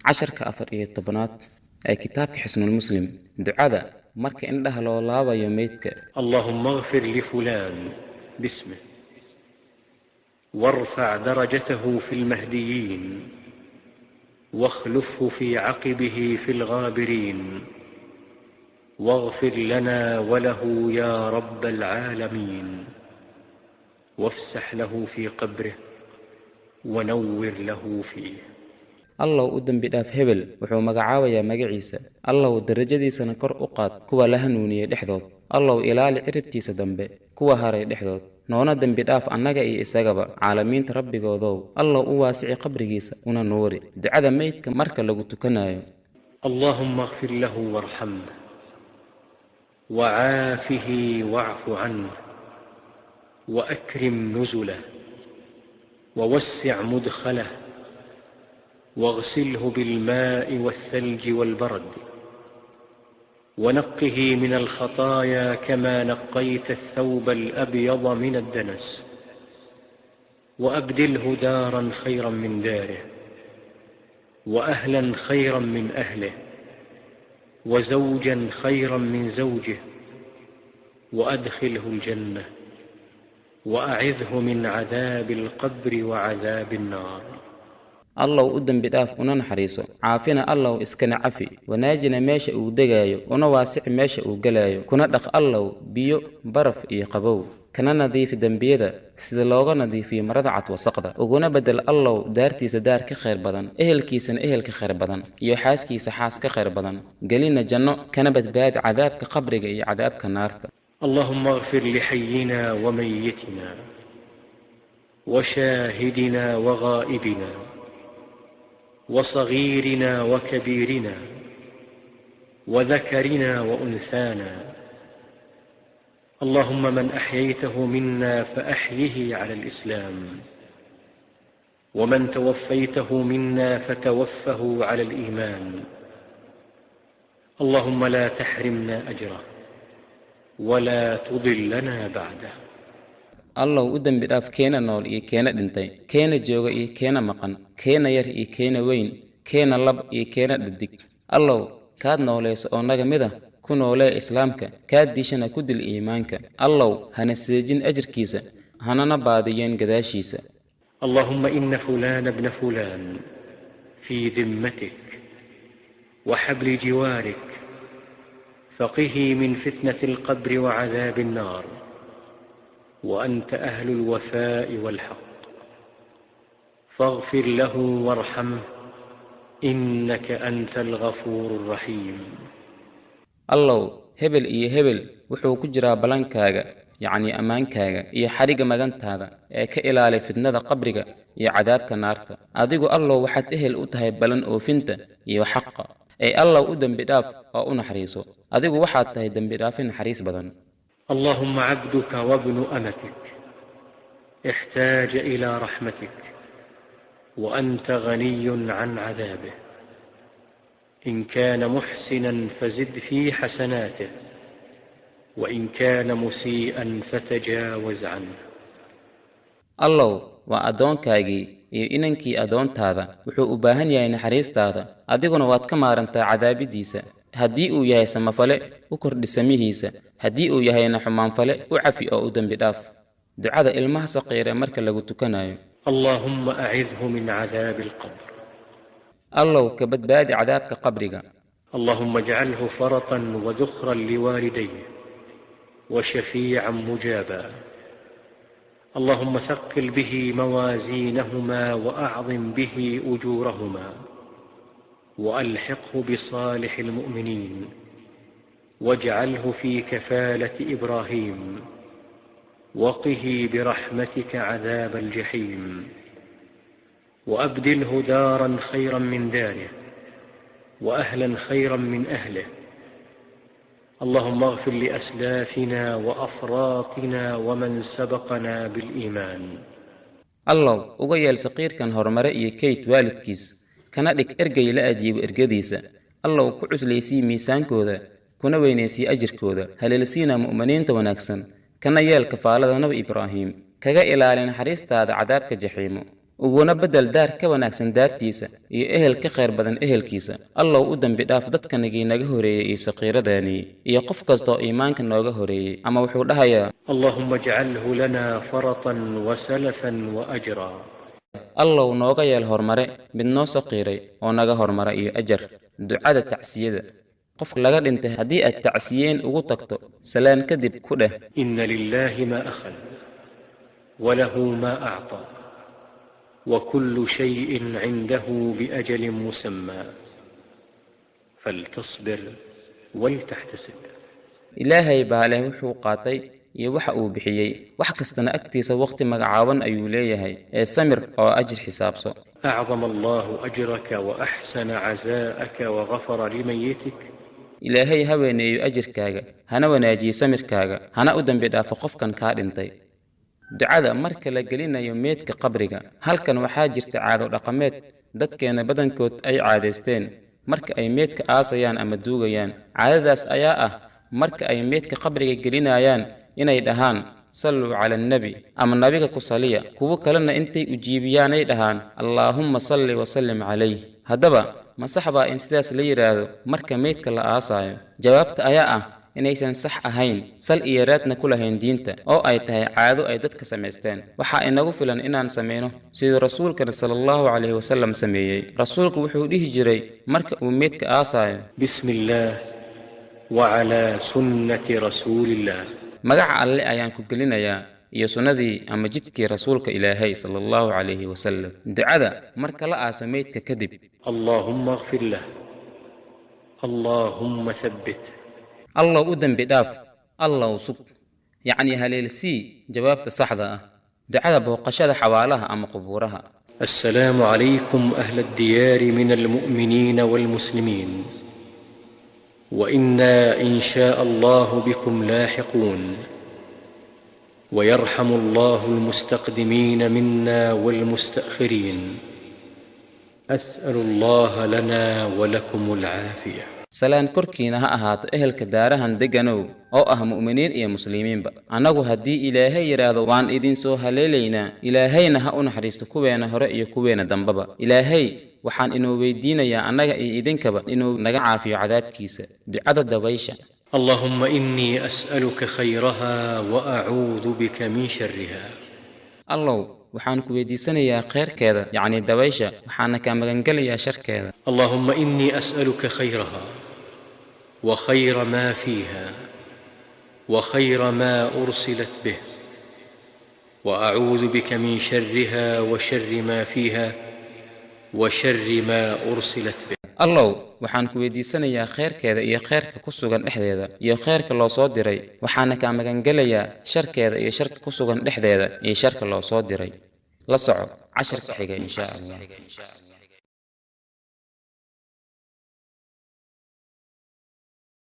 casharka 14aad ee kitaabka xisnul muslim ducada marka indhaha loo laabayo meydka. اللهم اغفر لفلان باسمه وارفع درجته في المهديين واخلفه في عقبه في الغابرين واغفر لنا وله يا رب العالمين وافسح له في قبره ونور له فيه. الله u dambi dhaaf hebel wuxuu magacaabayaa magaciisa. Allah darajadiisana kor u qaad kuwa la hanuuniyay dhexdood. Allah ilaali ciribtiisa dambe kuwa haray dhexdood. noona dambi dhaaf annaga iyo isagaba caalamiinta rabbigoodow. Allah u waasici qabrigiisa una nuuri. ducada meydka marka lagu tukanayo. اللهم اغفر له وارحمه وعافه واعف عنه وأكرم نزله ووسع مدخله واغسله بالماء والثلج والبرد ونقه من الخطايا كما نقيت الثوب الأبيض من الدنس وأبدله دارا خيرا من داره وأهلا خيرا من أهله وزوجا خيرا من زوجه وأدخله الجنة وأعذه من عذاب القبر وعذاب النار. الله u dambi dhaaf una naxariiso caafina Allah iskana cafi wanaajina meesha uu degayo una waasic meesha uu galayo kuna dhaq Allah biyo baraf iyo qabow kana nadiif dambiyada sida looga nadiifiyo marada cad wasaqda uguna bedel Allah daartiisa daar ka khayr badan ehelkiisana ehel ka khayr badan iyo xaaskiisa xaas ka khayr badan galina janno kana badbaad cadaabka qabriga iyo cadaabka naarta. اللهم اغفر لحينا وميتنا وشاهدنا وغائبنا وصغيرنا وكبيرنا وذكرنا وأنثانا. اللهم من أحييته منا فأحيه على الإسلام ومن توفيته منا فتوفه على الإيمان. اللهم لا تحرمنا أجره ولا تضلنا بعده. الله u dambi dhaaf keena nool iyo keena dhintay keena jooga iyo keena maqan keena yar iyo keena weyn keena lab iyo keena dhadig. Allah kaad nooleeso oo naga mid ah ku noolee islaamka kaad dishana ku dil iimaanka. Allah hana seejin ajirkiisa hanana baadiyeen gadaashiisa. اللهم إن فلان ابن فلان في ذمتك وحبل جوارك فقه من فتنة القبر وعذاب النار وأنت أهل الوفاء والحق فاغفر له وارحمه إنك أنت الغفور الرحيم. الله هبل إيه هبل وحو كجرا بلانكاغا يعني أمانكاغا إيه حريق مغانتاغا إيه كإلالي فتنة قبرك إيه عذابك نارتا أديقو الله وحد إهل أتهي بلان أو فنتا إيه حقا إيه الله أدن بداف أو نحريسو أديقو وحد تهي دن بدافين حريس بدن. اللهم عبدك وابن أمتك احتاج إلى رحمتك وأنت غني عن عذابه إن كان محسنا فزد في حسناته وإن كان مسيئا فتجاوز عنه. الله وأدونكاغي iyo inankii adoontaada wuxuu u baahan yahay naxariistaada adiguna waad ka maarantaa cadaabidiisa haddii uu yahay samafale u kordhi samihiisa haddii uu yahayna xumaanfale u cafi oo u dambi dhaaf. ducada ilmaha saqiire marka lagu tukanayo. اللهم أعذه من عذاب القبر. الله ka badbaadi cadaabka qabriga. اللهم اجعله فرطا وذخرا لوالديه وشفيعا مجابا. اللهم ثقل به موازينهما وأعظم به أجورهما وألحقه بصالح المؤمنين واجعله في كفالة إبراهيم وقه برحمتك عذاب الجحيم وأبدله دارا خيرا من داره وأهلا خيرا من أهله. اللهم اغفر لأسلافنا وأفراطنا ومن سبقنا بالإيمان. الله وغيال سقير كان هرمرئي كيت والدكيس كان لك إرقي لأجيب إرقديسة. الله كعس ليسي ميسان كوذا كنا وينيسي أجر كوذا هل لسينا مؤمنين توناكسن كان يال كفالة نبي إبراهيم كغا إلالين حريست هذا عذابك جحيمو uguna beddel daar ka wanaagsan daartiisa iyo ehel ka khayr badan ehelkiisa. allow u dembi dhaaf dadkanagii naga horeeyey iyo saqiiradaanii iyo qof kastoo iimaanka nooga horeeyey. ama wuxuu dhahayaa اللهم اجعله لنا فرطا وسلفا وأجرا. allow nooga yeel hormare mid noo saqiiray oo naga hormara iyo ajar. ducada tacsiyada qofka laga dhintay haddii aad tacsiyeen ugu tagto salaan kadib ku dheh إن لله ما أخذ وله ما أعطى وكل شيء عنده بأجل مسمى فلتصبر ولتحتسب. ilaahay baa leh wuxuu qaatay iyo waxa uu bixiyey, wax kastana agtiisa waqti magacaaban ayuu leeyahay, ee samir oo ajir xisaabso. أعظم الله أجرك وأحسن عزاءك وغفر لميتك. ilaahay ha weyneeyo ajirkaaga, hana wanaajiyo samirkaaga, hana u dembi dhaafo qofkan kaa dhintay. ducada marka la gelinayo meedka qabriga, halkan waxaa jirta caado dhaqameed dadkeena badankood ay caadaysteen marka ay meedka aasayaan ama duugayaan. caadadaas ayaa ah marka ay meedka qabriga gelinayaan inay dhahaan salluu cala annabi ama nabiga ku saliya. kuwo kalena intay u jiibiyaanay dhahaan allaahumma salli wasallim calayh. haddaba ma sax baa in sidaas la yidhaahdo marka meydka la aasaayo? jawaabta ayaa ah inaysan sax ahayn, sal iyo raadna ku lahayn diinta, oo ay tahay caado ay dadka samaysteen. waxaa inagu filan inaan samayno siduu rasuulkana sallallahu calayhi wasallam sameeyey. rasuulku wuxuu dhihi jiray marka uu meydka aasaayo بسم الله وعلى سنة رسول الله. magaca alle ayaan ku gelinayaa iyo sunnadii ama jidkii rasuulka ilaahay sallallahu calayhi wasallam. ducada marka la aaso meydka kadib اللهم اغفر له اللهم ثبت. allow u dembi dhaaf, allow sug, yacni haleelsii jawaabta saxda ah. ducada booqashada xawaalaha ama qubuuraha. السلام عليكم أهل الديار من المؤمنين والمسلمين وإنا إن شاء الله بكم لاحقون ويرحم الله المستقدمين منا والمستأخرين. أسأل الله لنا ولكم العافية. salaan korkiina ha ahaato ehelka daarahan degganow oo ah mu'miniin iyo muslimiinba. annagu haddii ilaahay yidhaahdo waan idin soo haleelaynaa. ilaahayna ha u naxariisto kuweena hore iyo kuweena dambaba. ilaahay waxaan inuu weydiinayaa annaga iyo idinkaba inuu naga caafiyo cadaabkiisa. ducada dabaysha اللهم إني أسألك خيرها وأعوذ بك من شرها. allow waxaan ku weydiisanayaa khayrkeeda, yacni dabaysha, waxaana kaa magangelayaa sharkeeda. اللهم إني أسألك خيرها وخير ما فيها وخير ما أرسلت به وأعوذ بك من شرها وشر ما فيها وشر ما أرسلت به. allow waxaan ku weydiisanayaa khayrkeeda iyo khayrka ku sugan dhexdeeda iyo khayrka loo soo diray, waxaana kaa magangelayaa sharkeeda iyo sharka ku sugan dhexdeeda iyo sharka loo soo diray. la soco casharka xiga insha allah.